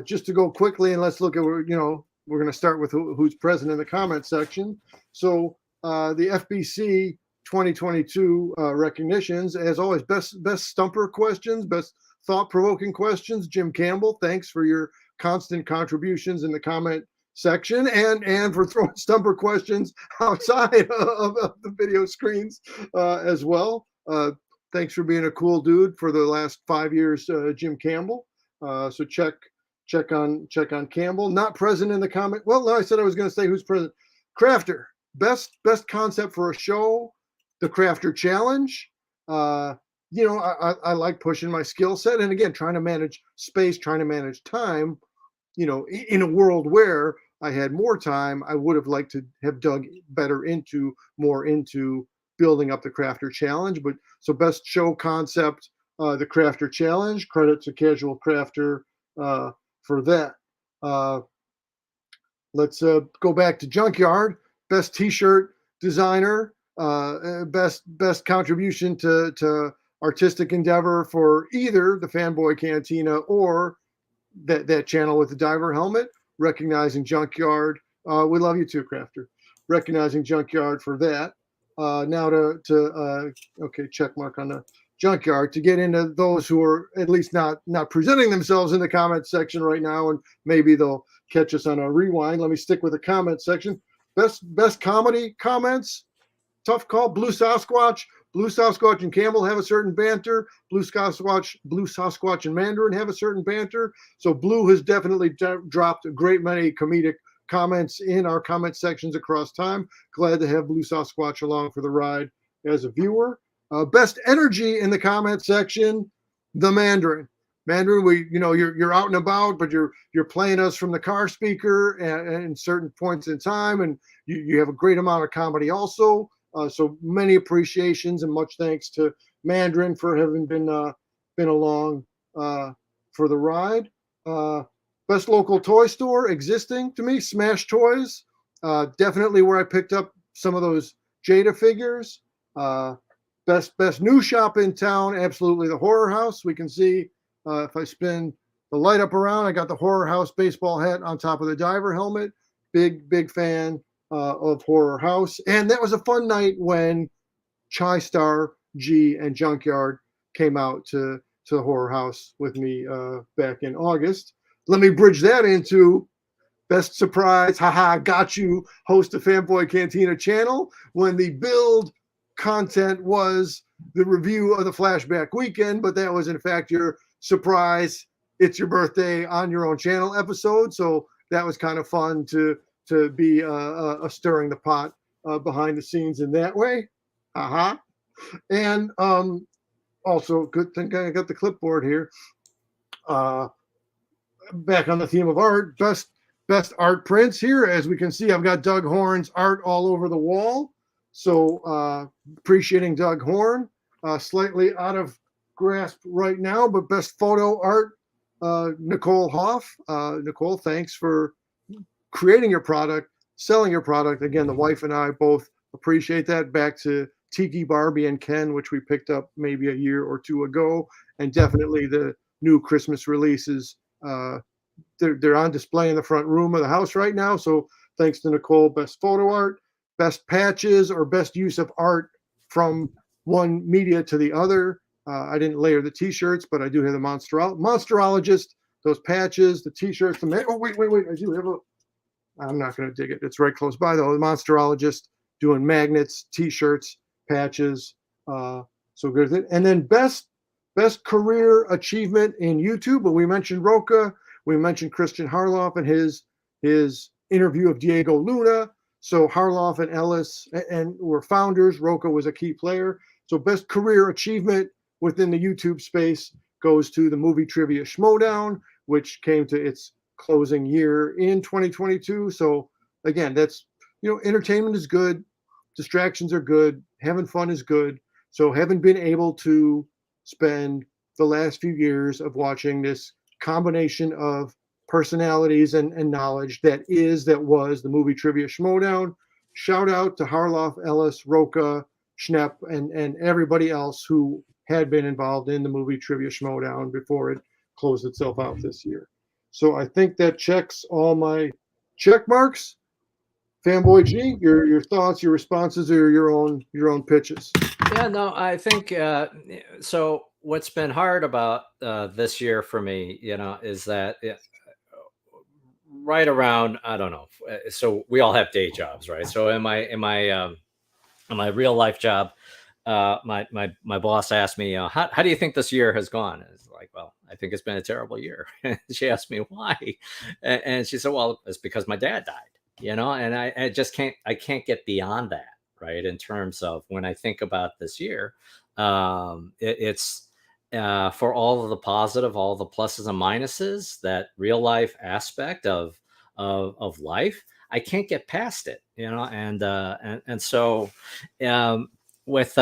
just to go quickly, and let's look at, we're going to start with who's present in the comment section. So the FBC 2022 recognitions, as always, best stumper questions, best thought-provoking questions. Jim Campbell, thanks for your constant contributions in the comment section, and for throwing stumper questions outside of the video screens as well. Thanks for being a cool dude for the last 5 years, Jim Campbell. So check on Campbell. Not present in the comment. Well, no, I said I was going to say who's present. Crafter, best concept for a show, the Crafter Challenge. Uh, I like pushing my skill set, and again, trying to manage space, trying to manage time. In a world where I had more time, I would have liked to have dug better more into building up the Crafter Challenge. But so best show concept, the Crafter Challenge. Credit to Casual Crafter for that. Uh, let's go back to Junkyard. Best T-shirt designer. Best contribution to artistic endeavor for either the Fanboy Cantina or that channel with the diver helmet. Recognizing Junkyard. We love you too, Crafter. Recognizing Junkyard for that. Now okay, check mark on the Junkyard to get into those who are at least not presenting themselves in the comment section right now, and maybe they'll catch us on a rewind. Let me stick with the comment section. Best comedy comments. Tough call. Blue Sasquatch and Campbell have a certain banter. Blue Sasquatch and Mandarin have a certain banter. So Blue has definitely dropped a great many comedic comments in our comment sections across time. Glad to have Blue Sasquatch along for the ride as a viewer. Best energy in the comment section, the Mandarin. Mandarin, you're out and about, but you're playing us from the car speaker and certain points in time, and you have a great amount of comedy also. So many appreciations and much thanks to Mandarin for having been along for the ride. Best local toy store existing to me, Smash Toys. Definitely where I picked up some of those Jada figures. Best new shop in town, absolutely the Horror House. We can see if I spin the light up around, I got the Horror House baseball hat on top of the diver helmet. Big fan of Horror House. And that was a fun night when Chai Star, G, and Junkyard came out to the Horror House with me back in August. Let me bridge that into best surprise, haha, got you, host of Fanboy Cantina channel, when the build content was the review of the Flashback Weekend, but that was in fact your surprise, it's your birthday on your own channel episode. So that was kind of fun to be stirring the pot behind the scenes in that way. And also, good thing I got the clipboard here. Back on the theme of art, best art prints here. As we can see, I've got Doug Horn's art all over the wall. So appreciating Doug Horn. Slightly out of grasp right now, but best photo art, Nicole Hoff. Nicole, thanks for creating your product, selling your product. Again, the wife and I both appreciate that. Back to Tiki Barbie and Ken, which we picked up maybe a year or two ago, and definitely the new Christmas releases. They're on display in the front room of the house right now. So thanks to Nicole. Best photo art, best patches, or best use of art from one media to the other. I didn't layer the t-shirts, but I do have the Monsterologist, those patches, the t-shirts. Oh, wait. I do have I'm not going to dig it. It's right close by, though. The Monsterologist doing magnets, t-shirts, patches. So good. And then best career achievement in YouTube. But we mentioned Roca. We mentioned Christian Harloff and his interview of Diego Luna. So Harloff and Ellis and were founders. Roca was a key player. So best career achievement within the YouTube space goes to the Movie Trivia Schmodown, which came to its closing year in 2022. So again, that's, entertainment is good. Distractions are good. Having fun is good. So having been able to spend the last few years of watching this combination of personalities and knowledge that was the Movie Trivia Schmodown. Shout out to Harloff, Ellis, Roca, Schnepp, and everybody else who had been involved in the Movie Trivia Schmodown before it closed itself out this year. So I think that checks all my check marks. Fanboy G, your thoughts, your responses, or your own pitches. Yeah, no, I think so. What's been hard about this year for me, is that right around, I don't know. So we all have day jobs, right? So in my real life job, my boss asked me, how do you think this year has gone? It's like, well, I think it's been a terrible year. She asked me why, and she said, well, it's because my dad died. And I just can't get beyond that, right? In terms of when I think about this year, it's for all of the positive, all the pluses and minuses, that real life aspect of life. I can't get past it, and so um, with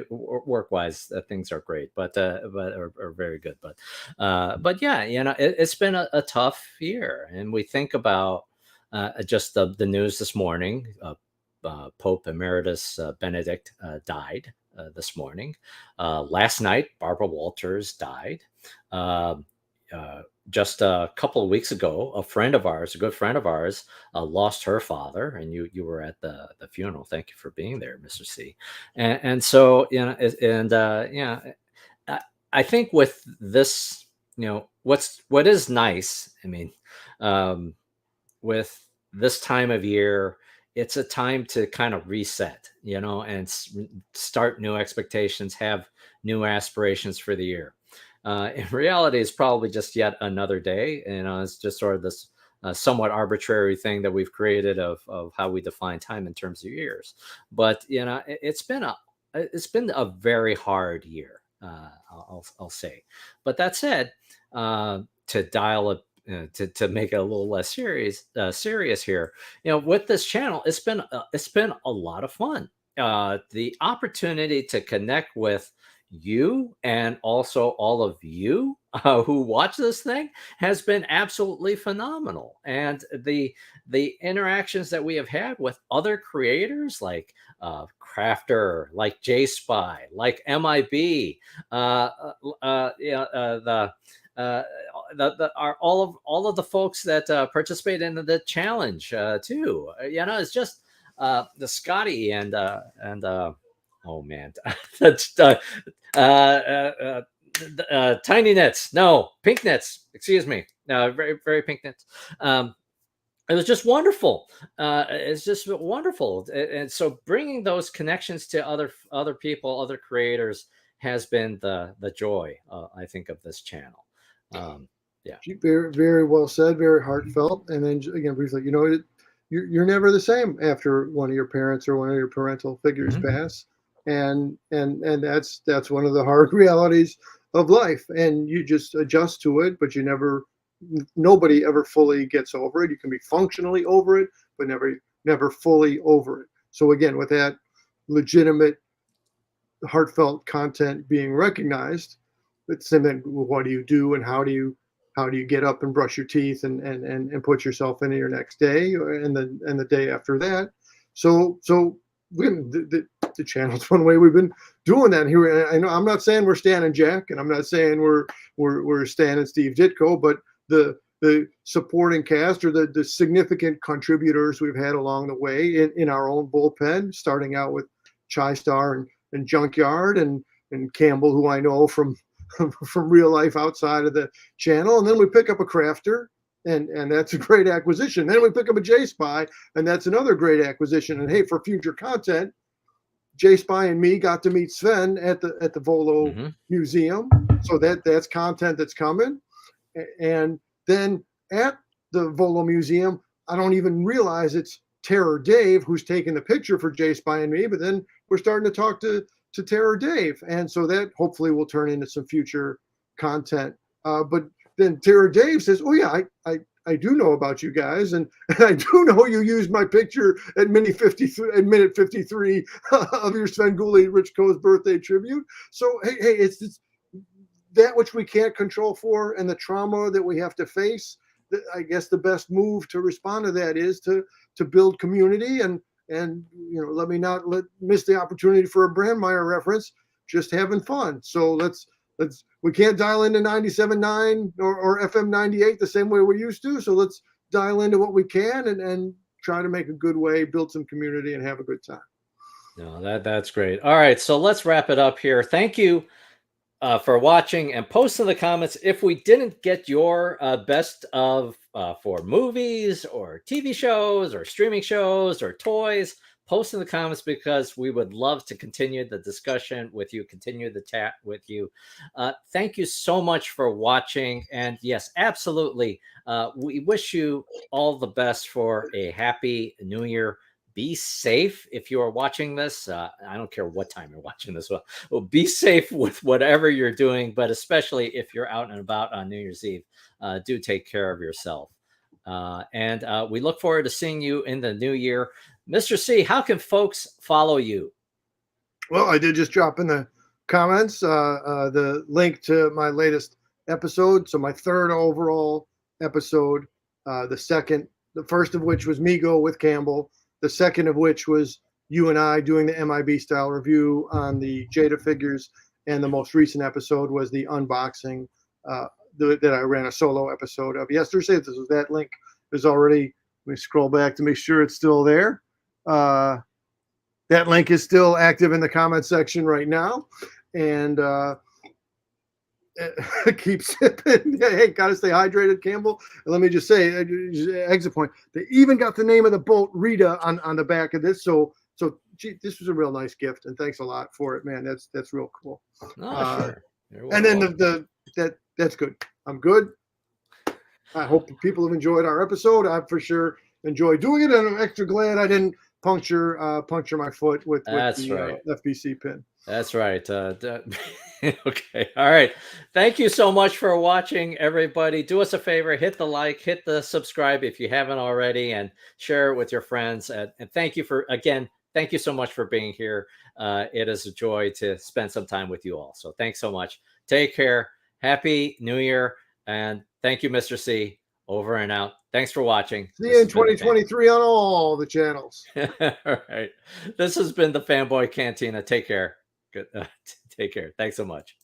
work wise, things are great, but are very good, but yeah, it's been a tough year, and we think about just the news this morning. Pope Emeritus Benedict died this morning. Last night, Barbara Walters died. Uh, just a couple of weeks ago, a friend of ours, a good friend of ours, lost her father, and you were at the funeral. Thank you for being there, Mr. C. And so yeah, I, I think with this, what is nice. I mean, um, with this time of year, it's a time to kind of reset, and start new expectations, have new aspirations for the year. In reality, it's probably just yet another day. It's just sort of this somewhat arbitrary thing that we've created of how we define time in terms of years. But it's been a very hard year. I'll say. But that said, to dial it to make it a little less serious here, with this channel, it's been a lot of fun. The opportunity to connect with you, and also all of you who watch this thing, has been absolutely phenomenal. And the interactions that we have had with other creators, like Crafter, like J Spy, like MIB, the uh, are all of the folks that participate in the challenge too. It's just the Scotty and oh man, that's tiny nets. No, pink nets. Excuse me. Very very pink nets. It was just wonderful. It's just wonderful, and so bringing those connections to other people, other creators, has been the joy, I think, of this channel. Um, yeah. Very, very well said, very heartfelt. And then again, briefly, you're never the same after one of your parents or one of your parental figures Mhm. pass, and that's one of the hard realities of life. And you just adjust to it, but nobody ever fully gets over it. You can be functionally over it, but never fully over it. So again, with that legitimate, heartfelt content being recognized, it's same thing. What do you do, and how do you get up and brush your teeth and put yourself into your next day, and the day after that. So the channel's one way we've been doing that here. I know I'm not saying we're Stan and Jack, and I'm not saying we're Stan and Steve Ditko, but the supporting cast, or the significant contributors we've had along the way in our own bullpen, starting out with Chai Star and Junkyard and Campbell, who I know from from real life outside of the channel. And then we pick up a Crafter, and that's a great acquisition. Then we pick up a J Spy, and that's another great acquisition. And hey, for future content, J Spy and me got to meet Sven at the Volo Hmm. Museum, so that's content that's coming. And then at the Volo Museum, I don't even realize it's Terror Dave who's taking the picture for J Spy and me, but then we're starting to talk to Terror Dave, and so that hopefully will turn into some future content. But then Terror Dave says, "Oh yeah, I do know about you guys, and I do know you used my picture at minute 53 of your Sven Gulli Rich Co's birthday tribute. So hey, it's that which we can't control for, and the trauma that we have to face. I guess the best move to respond to that is to build community, and let me not miss the opportunity for a Brandmeier reference. Just having fun. So let's we can't dial into 97.9 or FM 98 the same way we used to. So let's dial into what we can, and try to make a good way, build some community, and have a good time. No, that's great. All right, so let's wrap it up here. Thank you for watching, and post in the comments if we didn't get your best of for movies or TV shows or streaming shows or toys. post in the comments because we would love to continue the discussion with you, continue the chat with you. Thank you so much for watching. And yes, absolutely. We wish you all the best for a happy new year. Be safe if you are watching this. I don't care what time you're watching this. Well, be safe with whatever you're doing, but especially if you're out and about on New Year's Eve, do take care of yourself. And we look forward to seeing you in the new year. Mr. C, how can folks follow you? Well, I did just drop in the comments the link to my latest episode. So my third overall episode, the first of which was Migo with Campbell. The second of which was you and I doing the MIB style review on the Jada figures. And the most recent episode was the unboxing that I ran a solo episode of yesterday. This was that link is already, let me scroll back to make sure it's still there. That link is still active in the comment section right now. And keep sipping. Hey, gotta stay hydrated, Campbell. And let me just say, exit point. They even got the name of the boat, Rita, on the back of this. So, gee, this was a real nice gift, and thanks a lot for it, man. That's real cool. Oh, sure. And then that's good. I'm good. I hope people have enjoyed our episode. I for sure enjoyed doing it, and I'm extra glad I didn't puncture my foot with the FBC pin. That's right. Okay. All right. Thank you so much for watching, everybody. Do us a favor, hit the like, hit the subscribe if you haven't already, and share it with your friends. And thank you thank you so much for being here. It is a joy to spend some time with you all. So thanks so much. Take care. Happy New Year. And thank you, Mr. C. Over and out. Thanks for watching. See you in 2023 on all the channels. All right. This has been the Fanboy Cantina. Take care. Good. Take care. Thanks so much.